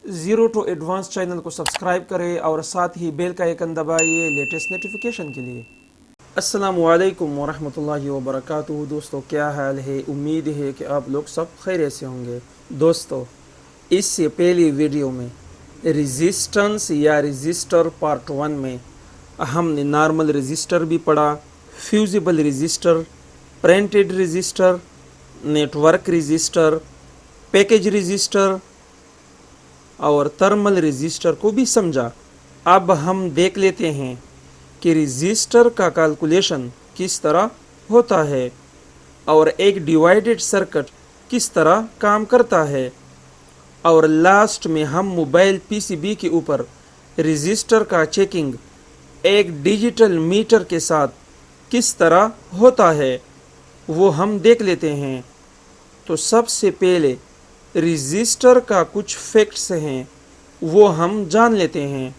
Zero two advance channel को subscribe करें और साथ ही बेल का आइकन दबाइए लेटेस्ट नोटिफिकेशन के लिए। अस्सलामु अलैकुम वरहमतुल्लाहि वबरकातुहू। दोस्तों, क्या हाल है? उम्मीद है कि आप लोग सब खैरियत से होंगे। दोस्तों, इससे पहली वीडियो में रेजिस्टेंस या रजिस्टर पार्ट 1 में हमने नॉर्मल रजिस्टर भी पढ़ा, fusible register, printed register, network register, package register और थर्मल रजिस्टर को भी समझा। अब हम देख लेते हैं कि रजिस्टर का कैलकुलेशन किस तरह होता है और एक डिवाइडेड सर्किट किस तरह काम करता है, और लास्ट में हम मोबाइल पीसीबी के ऊपर रजिस्टर का चेकिंग एक डिजिटल मीटर के साथ किस तरह होता है वो हम देख लेते हैं। तो सबसे पहले रजिस्टर का कुछ फैक्ट्स हैं वो हम जान लेते हैं।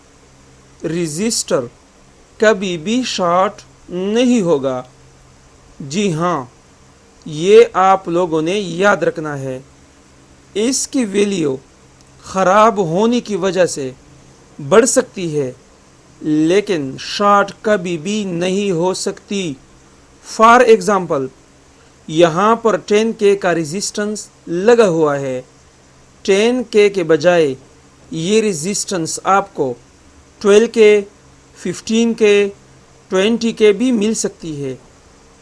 रजिस्टर कभी भी शॉर्ट नहीं होगा। जी हाँ, ये आप लोगों ने याद रखना है। इसकी वैल्यू ख़राब होने की वजह से बढ़ सकती है लेकिन शॉर्ट कभी भी नहीं हो सकती। फॉर एग्ज़ाम्पल, यहाँ पर 10K का रेजिस्टेंस लगा हुआ है। 10K के बजाय ये रेजिस्टेंस आपको 12K, 15K, 20K भी मिल सकती है,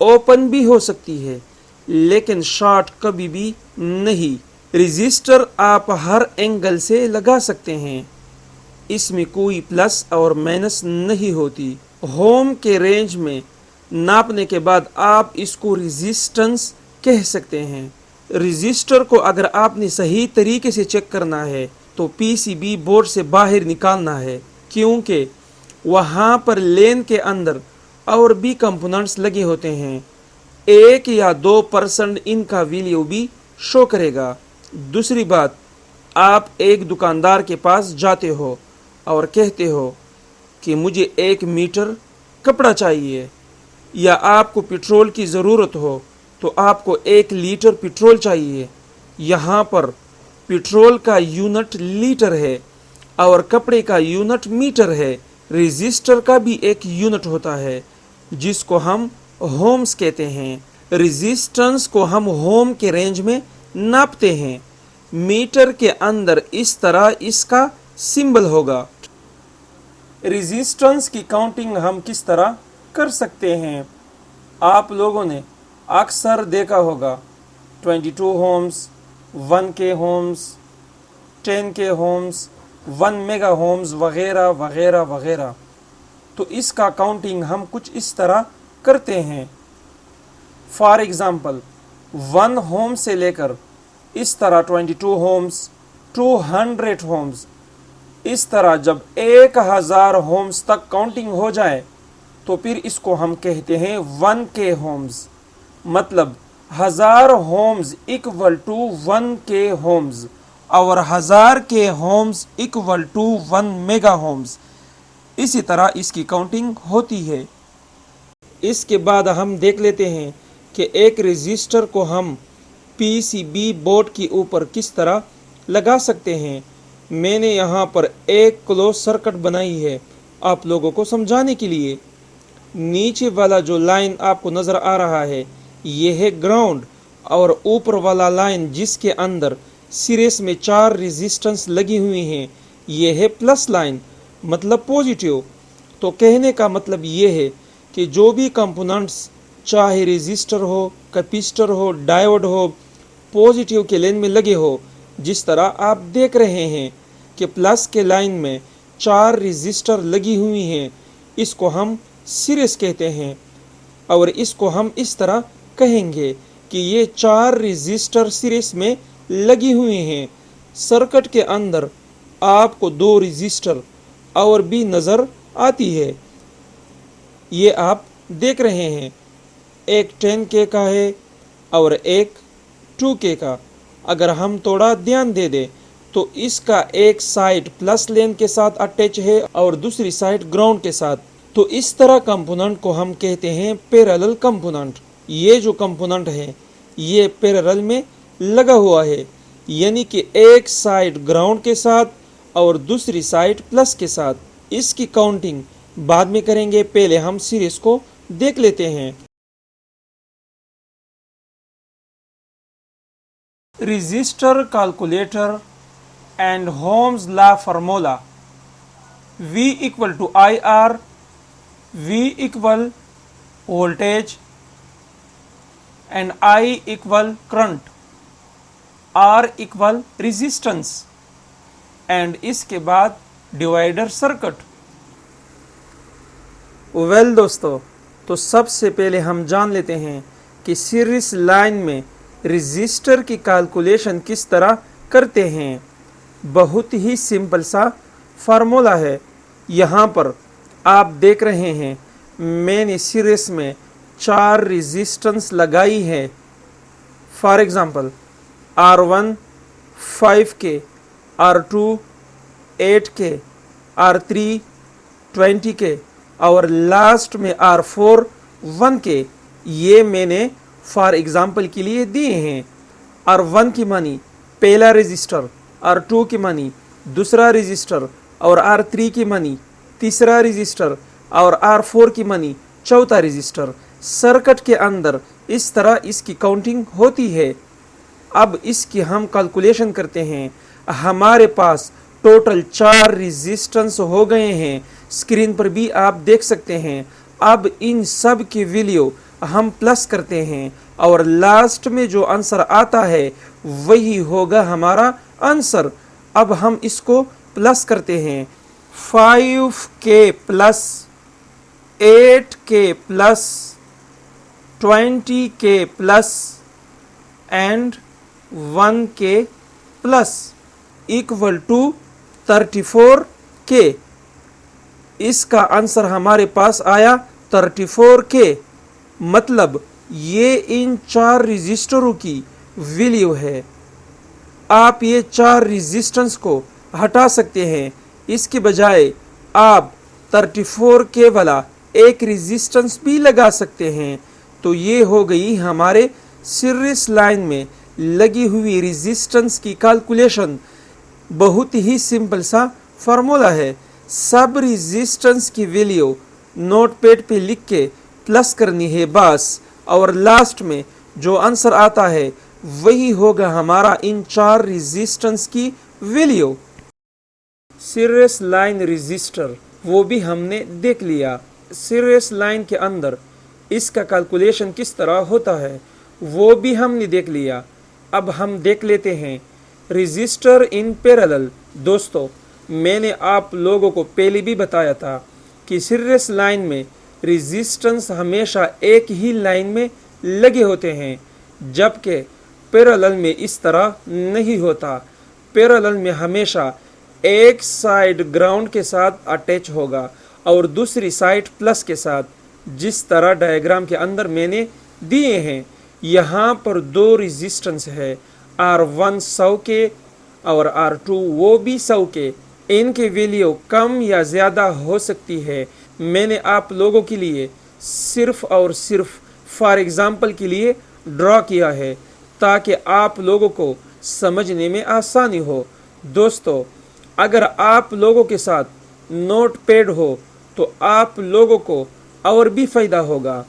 ओपन भी हो सकती है, लेकिन शॉर्ट कभी भी नहीं। रेजिस्टर आप हर एंगल से लगा सकते हैं, इसमें कोई प्लस और माइनस नहीं होती। होम के रेंज में नापने के बाद आप इसको रेजिस्टेंस कह सकते हैं। रेजिस्टर को अगर आपने सही तरीके से चेक करना है तो पीसीबी बोर्ड से बाहर निकालना है, क्योंकि वहाँ पर लेन के अंदर और भी कंपोनेंट्स लगे होते हैं। 1 या 2% इनका वैल्यू भी शो करेगा। दूसरी बात, आप एक दुकानदार के पास जाते हो और कहते हो कि मुझे 1 मीटर कपड़ा चाहिए, या आपको पेट्रोल की ज़रूरत हो तो आपको 1 लीटर पेट्रोल चाहिए। यहाँ पर पेट्रोल का यूनिट लीटर है और कपड़े का यूनिट मीटर है। रजिस्टर का भी एक यूनिट होता है जिसको हम होम्स कहते हैं। रेजिस्टेंस को हम होम के रेंज में नापते हैं। मीटर के अंदर इस तरह इसका सिंबल होगा। रेजिस्टेंस की काउंटिंग हम किस तरह कर सकते हैं? आप लोगों ने अक्सर देखा होगा 22 ohms, 1K ohms, 10K ohms, 1 mega ohms वगैरह वगैरह वगैरह। तो इसका काउंटिंग हम कुछ इस तरह करते हैं। फॉर एग्ज़ाम्पल, 1 होम से लेकर इस तरह 22 होम्स, 200 होम्स, इस तरह जब 1000 होम्स तक काउंटिंग हो जाए तो फिर इसको हम कहते हैं 1K होम्स। मतलब 1000 Holmes equal to 1K ohms और 1000K ohms equal to 1 mega ohms. इसी तरह इसकी काउंटिंग होती है। इसके बाद हम देख लेते हैं कि एक रजिस्टर को हम पीसीबी बोर्ड के ऊपर किस तरह लगा सकते हैं। मैंने यहाँ पर एक क्लोज सर्किट बनाई है आप लोगों को समझाने के लिए। नीचे वाला जो लाइन आपको नज़र आ रहा है ये है ग्राउंड, और ऊपर वाला लाइन जिसके अंदर सीरीज में 4 रेजिस्टेंस लगी हुई हैं ये है प्लस लाइन, मतलब पॉजिटिव। तो कहने का मतलब ये है कि जो भी कंपोनेंट्स, चाहे रेजिस्टर हो, कैपेसिटर हो, डायोड हो, पॉजिटिव के लेन में लगे हो, जिस तरह आप देख रहे हैं कि प्लस के लाइन में 4 रेजिस्टर लगी हुई हैं, इसको हम सीरीज कहते हैं। और इसको हम इस तरह कहेंगे कि ये 4 रेजिस्टर सीरीज में लगी हुई हैं। सर्किट के अंदर आपको 2 रेजिस्टर और भी नज़र आती है, ये आप देख रहे हैं। एक 10K का है और एक 2K का। अगर हम थोड़ा ध्यान दे दें तो इसका एक साइड प्लस लेन के साथ अटैच है और दूसरी साइड ग्राउंड के साथ। तो इस तरह कंपोनेंट को हम कहते हैं पैरेलल कंपोनेंट। ये जो कंपोनेंट है ये पैरेलल में लगा हुआ है, यानी कि एक साइड ग्राउंड के साथ और दूसरी साइड प्लस के साथ। इसकी काउंटिंग बाद में करेंगे, पहले हम सीरीज को देख लेते हैं। Register calculator and Ohm's law formula. V equal to IR, V equal voltage and I equal current, R equal resistance and इसके बाद डिवाइडर सर्किट। वेल दोस्तों, तो सबसे पहले हम जान लेते हैं कि सीरीज लाइन में रजिस्टर की कैलकुलेशन किस तरह करते हैं। बहुत ही सिंपल सा फार्मूला है। यहाँ पर आप देख रहे हैं मैंने सीरीज में 4 रेजिस्टेंस लगाई है। For example R1 5K, R2 8K, R3 20K और लास्ट में R4 1K। ये मैंने फॉर एग्जांपल के लिए दिए हैं। R1 की मानी पहला रजिस्टर, R2 की मानी दूसरा रजिस्टर और R3 की मानी तीसरा रजिस्टर और R4 की मानी चौथा रजिस्टर। सर्किट के अंदर इस तरह इसकी काउंटिंग होती है। अब इसकी हम कैलकुलेशन करते हैं। हमारे पास टोटल 4 रेजिस्टेंस हो गए हैं, स्क्रीन पर भी आप देख सकते हैं। अब इन सब की वैल्यू हम प्लस करते हैं और लास्ट में जो आंसर आता है वही होगा हमारा आंसर। अब हम इसको प्लस करते हैं। 5K plus 8K plus 20K plus and 1K plus equal to 34K। इसका आंसर हमारे पास आया 34K। मतलब ये इन 4 रजिस्टरों की वैल्यू है। आप ये 4 रेजिस्टेंस को हटा सकते हैं। इसके बजाय आप 34K वाला एक रेजिस्टेंस भी लगा सकते हैं। तो ये हो गई हमारे सीरीज लाइन में लगी हुई रेजिस्टेंस की कैलकुलेशन। बहुत ही सिंपल सा फार्मूला है। सब रेजिस्टेंस की वैल्यू नोटपैड पे लिख के प्लस करनी है बस, और लास्ट में जो आंसर आता है वही होगा हमारा इन 4 रेजिस्टेंस की वैल्यू। सीरीज लाइन रेजिस्टर वो भी हमने देख लिया। सीरीज लाइन के अंदर इसका कैलकुलेशन किस तरह होता है वो भी हमने देख लिया। अब हम देख लेते हैं रेजिस्टर इन पैरेलल। दोस्तों, मैंने आप लोगों को पहले भी बताया था कि सीरीज लाइन में रेजिस्टेंस हमेशा एक ही लाइन में लगे होते हैं, जबकि पैरेलल में इस तरह नहीं होता। पैरेलल में हमेशा एक साइड ग्राउंड के साथ अटैच होगा और दूसरी साइड प्लस के साथ, जिस तरह डायग्राम के अंदर मैंने दिए हैं। यहाँ पर 2 रेजिस्टेंस है, R1 100 के और R2 वो भी 100 के। इनकी वैल्यू कम या ज़्यादा हो सकती है। मैंने आप लोगों के लिए सिर्फ और सिर्फ फॉर एग्जांपल के लिए ड्रॉ किया है ताकि आप लोगों को समझने में आसानी हो। दोस्तों, अगर आप लोगों के साथ नोटपैड हो तो आप लोगों को और भी फ़ायदा होगा।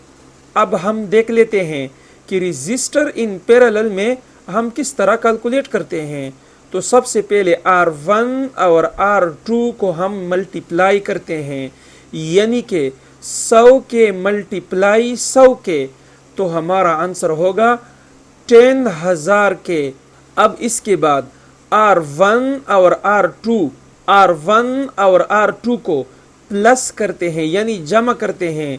अब हम देख लेते हैं कि रेजिस्टर इन पैरेलल में हम किस तरह कैलकुलेट करते हैं। तो सबसे पहले R1 और R2 को हम मल्टीप्लाई करते हैं, यानी कि 100 के मल्टीप्लाई 100 के, तो हमारा आंसर होगा 10,000 के। अब इसके बाद R1 और R2 को प्लस करते हैं, यानी जमा करते हैं,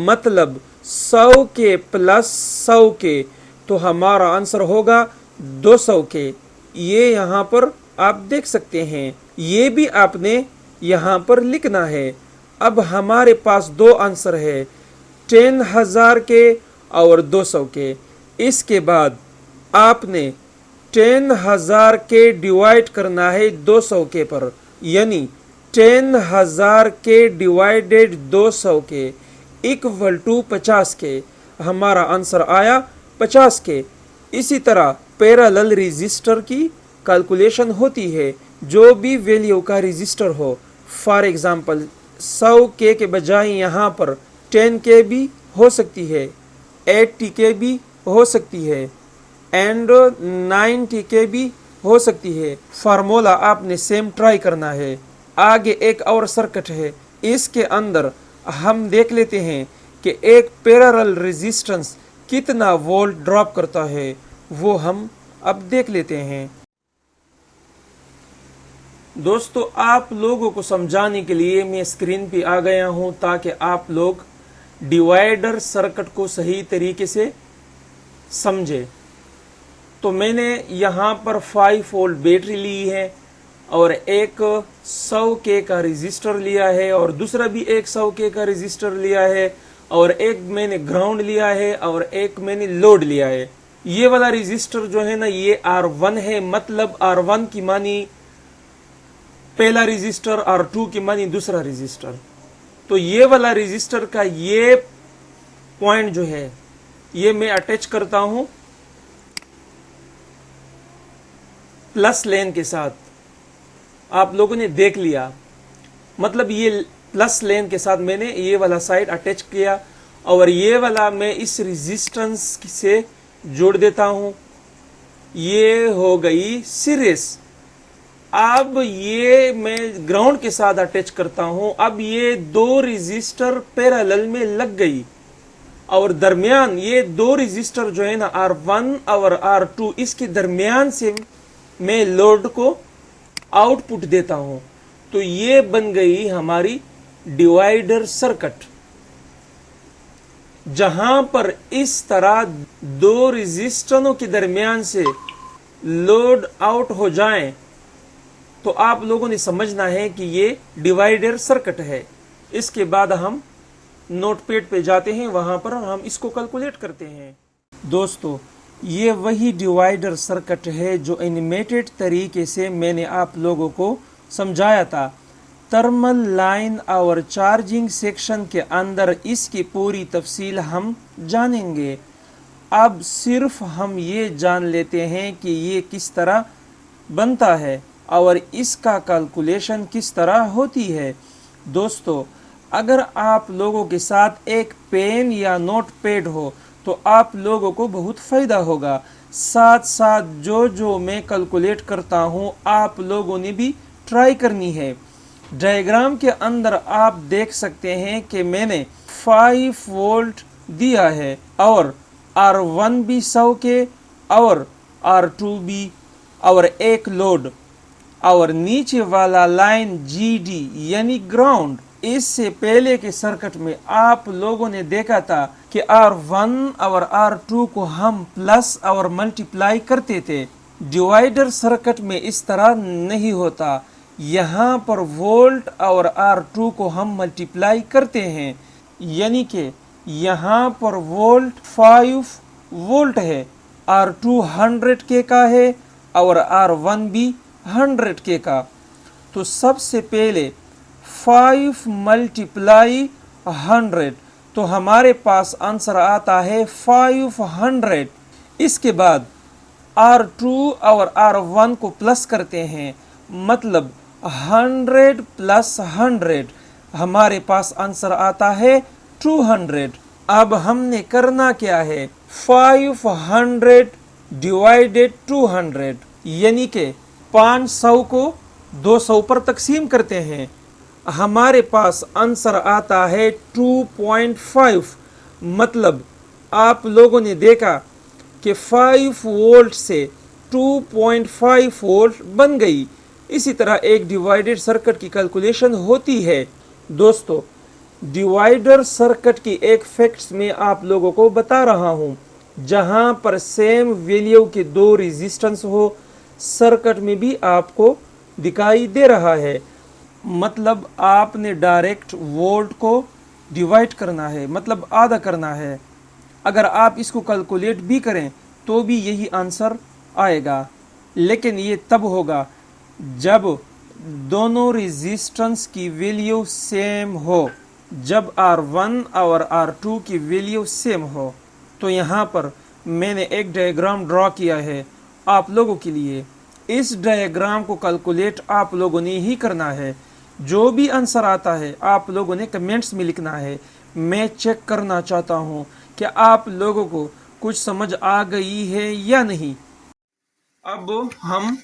मतलब 100 के प्लस 100 के, तो हमारा आंसर होगा 200 के। ये यहाँ पर आप देख सकते हैं, ये भी आपने यहाँ पर लिखना है। अब हमारे पास 2 आंसर है, 10,000 के और 200 के। इसके बाद आपने 10,000 के डिवाइड करना है 200 के पर, यानी 10,000 के डिवाइडेड 200 के इक्वल टू 50 के। हमारा आंसर आया 50 के। इसी तरह पैरेलल रेजिस्टर की कैलकुलेशन होती है। जो भी वैल्यू का रजिस्टर हो, फॉर एग्जांपल 100K के बजाय यहाँ पर 10K भी हो सकती है, 80K भी हो सकती है एंड 90K भी हो सकती है। फार्मूला आपने सेम ट्राई करना है। आगे एक और सर्किट है, इसके अंदर हम देख लेते हैं कि एक पैरेलल रेजिस्टेंस कितना वोल्ट ड्रॉप करता है, वो हम अब देख लेते हैं। दोस्तों, आप लोगों को समझाने के लिए मैं स्क्रीन पे आ गया हूं ताकि आप लोग डिवाइडर सर्किट को सही तरीके से समझे। तो मैंने यहाँ पर 5 वोल्ट बैटरी ली है और एक 100K का रजिस्टर लिया है और दूसरा भी एक 100K का रजिस्टर लिया है और एक मैंने ग्राउंड लिया है और एक मैंने लोड लिया है। ये वाला रजिस्टर जो है ना, ये R1 है, मतलब R1 की मानी पहला रजिस्टर, R2 की मानी दूसरा रजिस्टर। तो ये वाला रजिस्टर का ये पॉइंट जो है, ये मैं अटैच करता हूं प्लस लेन के साथ। आप लोगों ने देख लिया, मतलब ये प्लस लेन के साथ मैंने ये वाला साइड अटैच किया और ये वाला मैं इस रेजिस्टेंस से जोड़ देता हूं। ये हो गई सीरीज। अब ये मैं ग्राउंड के साथ अटैच करता हूं। अब ये दो रेजिस्टर पैरेलल में लग गई और दरमियान ये दो रेजिस्टर जो है ना, R1 और R2, इसके दरमियान से मैं लोड को आउटपुट देता हूं। तो ये बन गई हमारी डिवाइडर सर्किट, जहां पर इस तरह दो रेजिस्टरों के दरमियान से लोड आउट हो जाए तो आप लोगों ने समझना है कि ये डिवाइडर सर्किट है। इसके बाद हम नोटपैड पे जाते हैं, वहां पर हम इसको कैलकुलेट करते हैं। दोस्तों, ये वही डिवाइडर सर्किट है जो एनिमेटेड तरीके से मैंने आप लोगों को समझाया था। थर्मल लाइन और चार्जिंग सेक्शन के अंदर इसकी पूरी तफसील हम जानेंगे। अब सिर्फ हम ये जान लेते हैं कि ये किस तरह बनता है और इसका कैलकुलेशन किस तरह होती है। दोस्तों, अगर आप लोगों के साथ एक पेन या नोटपैड हो तो आप लोगों को बहुत फ़ायदा होगा। साथ साथ जो मैं कैलकुलेट करता हूँ आप लोगों ने भी ट्राई करनी है। डायग्राम के अंदर आप देख सकते हैं कि मैंने 5 वोल्ट दिया है और R1 भी 100K और R2 भी और एक लोड और नीचे वाला लाइन GD यानी ग्राउंड। इससे पहले के सर्किट में आप लोगों ने देखा था कि R1 और R2 को हम प्लस और मल्टीप्लाई करते थे। डिवाइडर सर्किट में इस तरह नहीं होता। यहाँ पर वोल्ट और R2 को हम मल्टीप्लाई करते हैं, यानी कि यहाँ पर वोल्ट 5 वोल्ट है, R2 100K का है और R1 भी 100K का। तो सबसे पहले 5 मल्टीप्लाई 100, तो हमारे पास आंसर आता है 500। इसके बाद R2 और R1 को प्लस करते हैं, मतलब 100 प्लस 100, हमारे पास आंसर आता है 200। अब हमने करना क्या है, 500 डिवाइडेड 200, यानी कि 500 को 200 पर तकसीम करते हैं। हमारे पास आंसर आता है 2.5। मतलब आप लोगों ने देखा कि 5 वोल्ट से 2.5 वोल्ट बन गई। इसी तरह एक डिवाइडेड सर्किट की कैलकुलेशन होती है। दोस्तों, डिवाइडर सर्किट की एक फैक्ट्स में आप लोगों को बता रहा हूं, जहां पर सेम वैल्यू के दो रेजिस्टेंस हो, सर्किट में भी आपको दिखाई दे रहा है। मतलब आपने डायरेक्ट वोल्ट को डिवाइड करना है, मतलब आधा करना है। अगर आप इसको कैलकुलेट भी करें तो भी यही आंसर आएगा, लेकिन ये तब होगा जब दोनों रेजिस्टेंस की वैल्यू सेम हो, जब R1 और R2 की वैल्यू सेम हो। तो यहाँ पर मैंने एक डायग्राम ड्रॉ किया है आप लोगों के लिए। इस डायग्राम को कैलकुलेट आप लोगों ने ही करना है। जो भी आंसर आता है आप लोगों ने कमेंट्स में लिखना है। मैं चेक करना चाहता हूँ कि आप लोगों को कुछ समझ आ गई है या नहीं। अब हम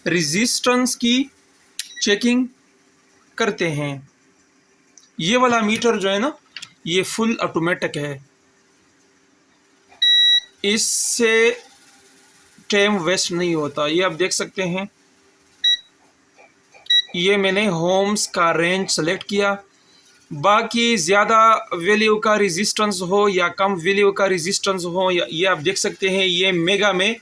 रेजिस्टेंस की चेकिंग करते हैं। ये वाला मीटर जो है ना, ये फुल ऑटोमेटिक है, इससे टाइम वेस्ट नहीं होता। ये आप देख सकते हैं, ये मैंने होम्स का रेंज सेलेक्ट किया। बाकी ज़्यादा वैल्यू का रेजिस्टेंस हो या कम वैल्यू का रेजिस्टेंस हो, या ये आप देख सकते हैं ये मेगा में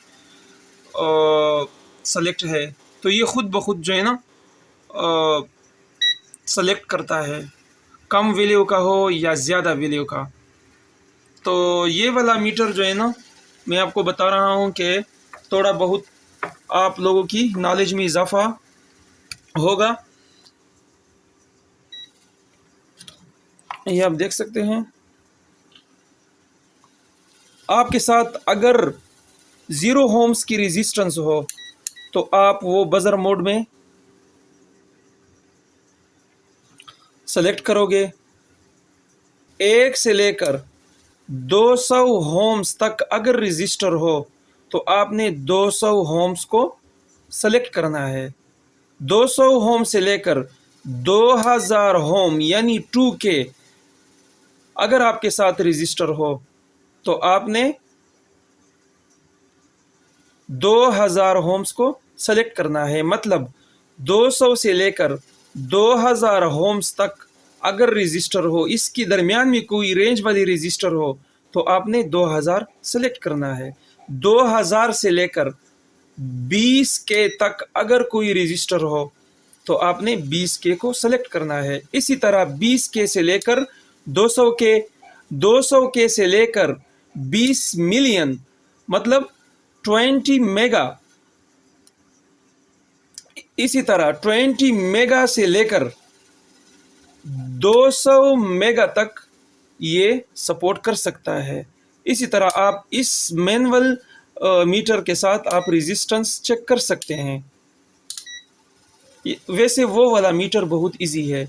सेलेक्ट है, तो ये खुद ब खुद जो है ना सेलेक्ट करता है कम वैल्यू का हो या ज़्यादा वैल्यू का। तो ये वाला मीटर जो है ना, मैं आपको बता रहा हूँ कि थोड़ा बहुत आप लोगों की नॉलेज में इजाफा होगा। ये आप देख सकते हैं, आपके साथ अगर 0 होम्स की रेजिस्टेंस हो तो आप वो बजर मोड में सेलेक्ट करोगे। 1 से लेकर 200 होम्स तक अगर रजिस्टर हो तो आपने 200 होम्स को सेलेक्ट करना है। 200 होम से लेकर 2000 होम यानी 2K अगर आपके साथ रजिस्टर हो तो आपने 2000 होम्स को सेलेक्ट करना है। मतलब 200 से लेकर 2000 होम्स तक अगर रजिस्टर हो, इसकी दरमियान में कोई रेंज वाली रजिस्टर हो तो आपने 2000 सेलेक्ट करना है। 2000 से लेकर 20K तक अगर कोई रजिस्टर हो तो आपने 20K को सेलेक्ट करना है। इसी तरह 20K से लेकर 200K, 200K से लेकर 20 मिलियन मतलब 20 मेगा, इसी तरह 20 मेगा से लेकर 200 मेगा तक ये सपोर्ट कर सकता है। इसी तरह आप इस मैनुअल मीटर के साथ आप रेजिस्टेंस चेक कर सकते हैं। वैसे वो वाला मीटर बहुत इजी है,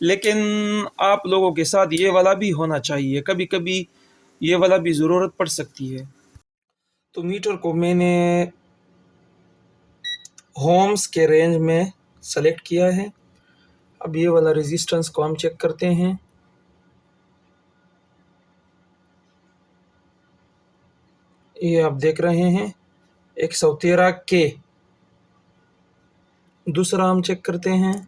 लेकिन आप लोगों के साथ ये वाला भी होना चाहिए, कभी कभी ये वाला भी ज़रूरत पड़ सकती है। तो मीटर को मैंने होम्स के रेंज में सेलेक्ट किया है। अब ये वाला रेजिस्टेंस को हम चेक करते हैं। ये आप देख रहे हैं 113K। दूसरा हम चेक करते हैं,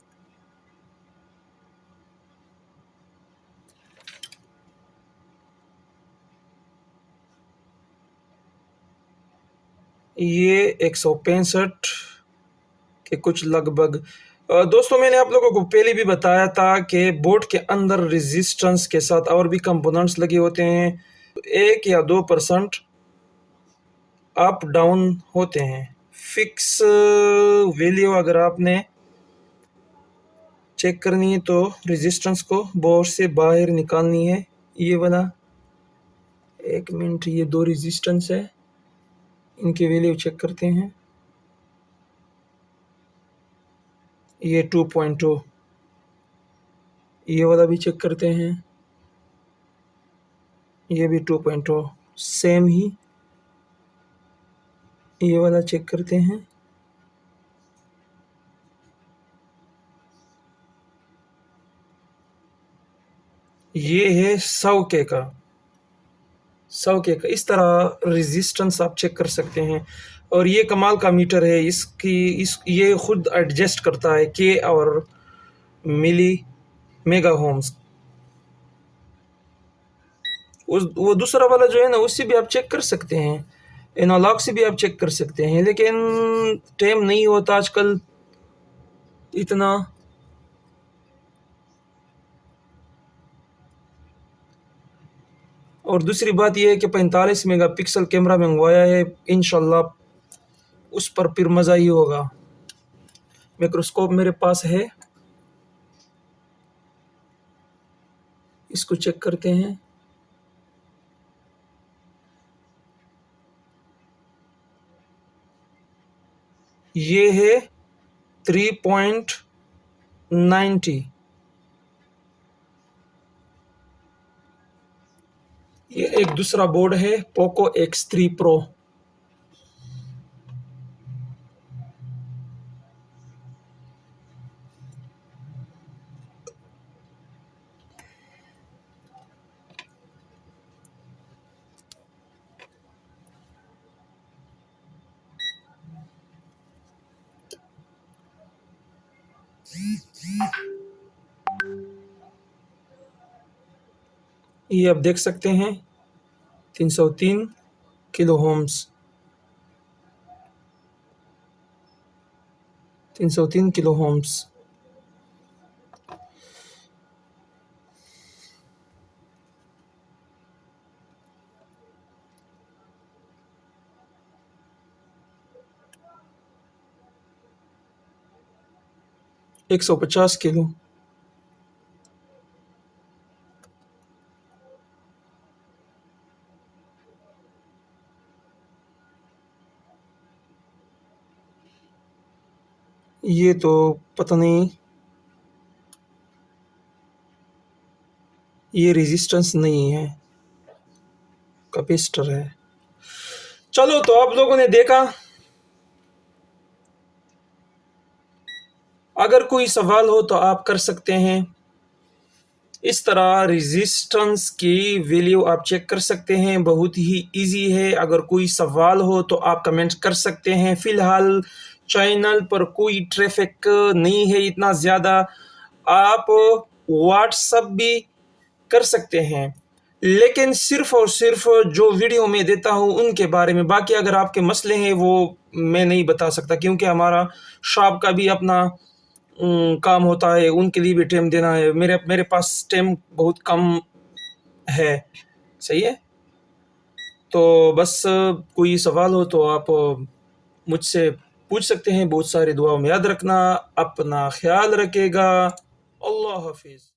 ये 165 के कुछ लगभग। दोस्तों मैंने आप लोगों को पहले भी बताया था कि बोर्ड के अंदर रेजिस्टेंस के साथ और भी कंपोनेंट्स लगे होते हैं, 1 या 2% अप डाउन होते हैं। फिक्स वैल्यू अगर आपने चेक करनी है तो रेजिस्टेंस को बोर्ड से बाहर निकालनी है। ये वाला 1 मिनट, ये 2 रेजिस्टेंस है, इनकी वैल्यू चेक करते हैं। ये 2.2, ये वाला भी चेक करते हैं, ये भी 2.2 सेम ही। ये वाला चेक करते हैं, ये है 100K का, 100K का। इस तरह रेजिस्टेंस आप चेक कर सकते हैं। और ये कमाल का मीटर है, ये खुद एडजस्ट करता है K और मिली मेगा होम्स। वो दूसरा वाला जो है ना, उससे भी आप चेक कर सकते हैं, एनालॉग से भी आप चेक कर सकते हैं, लेकिन टाइम नहीं होता आजकल इतना। और दूसरी बात यह है कि 45 मेगापिक्सल कैमरा मंगवाया है, इंशाल्लाह उस पर फिर मज़ा ही होगा। माइक्रोस्कोप मेरे पास है, इसको चेक करते हैं। ये है 3.90। ये एक दूसरा बोर्ड है पोको X3 Pro। ये आप देख सकते हैं 303 किलो होम्स, 303 किलो होम्स। एक 150 किलो। ये तो पता नहीं, ये रेजिस्टेंस नहीं है, कैपेसिटर है। चलो, तो आप लोगों ने देखा। अगर कोई सवाल हो तो आप कर सकते हैं। इस तरह रेजिस्टेंस की वैल्यू आप चेक कर सकते हैं, बहुत ही इजी है। अगर कोई सवाल हो तो आप कमेंट कर सकते हैं। फ़िलहाल चैनल पर कोई ट्रैफिक नहीं है इतना ज़्यादा। आप व्हाट्सएप भी कर सकते हैं, लेकिन सिर्फ और सिर्फ जो वीडियो मैं देता हूँ उनके बारे में। बाकी अगर आपके मसले हैं वो मैं नहीं बता सकता, क्योंकि हमारा शॉप का भी अपना काम होता है, उनके लिए भी टाइम देना है। मेरे पास टाइम बहुत कम है। सही है। तो बस कोई सवाल हो तो आप मुझसे पूछ सकते हैं। बहुत सारी दुआओं में याद रखना, अपना ख्याल रखिएगा। अल्लाह हाफिज़।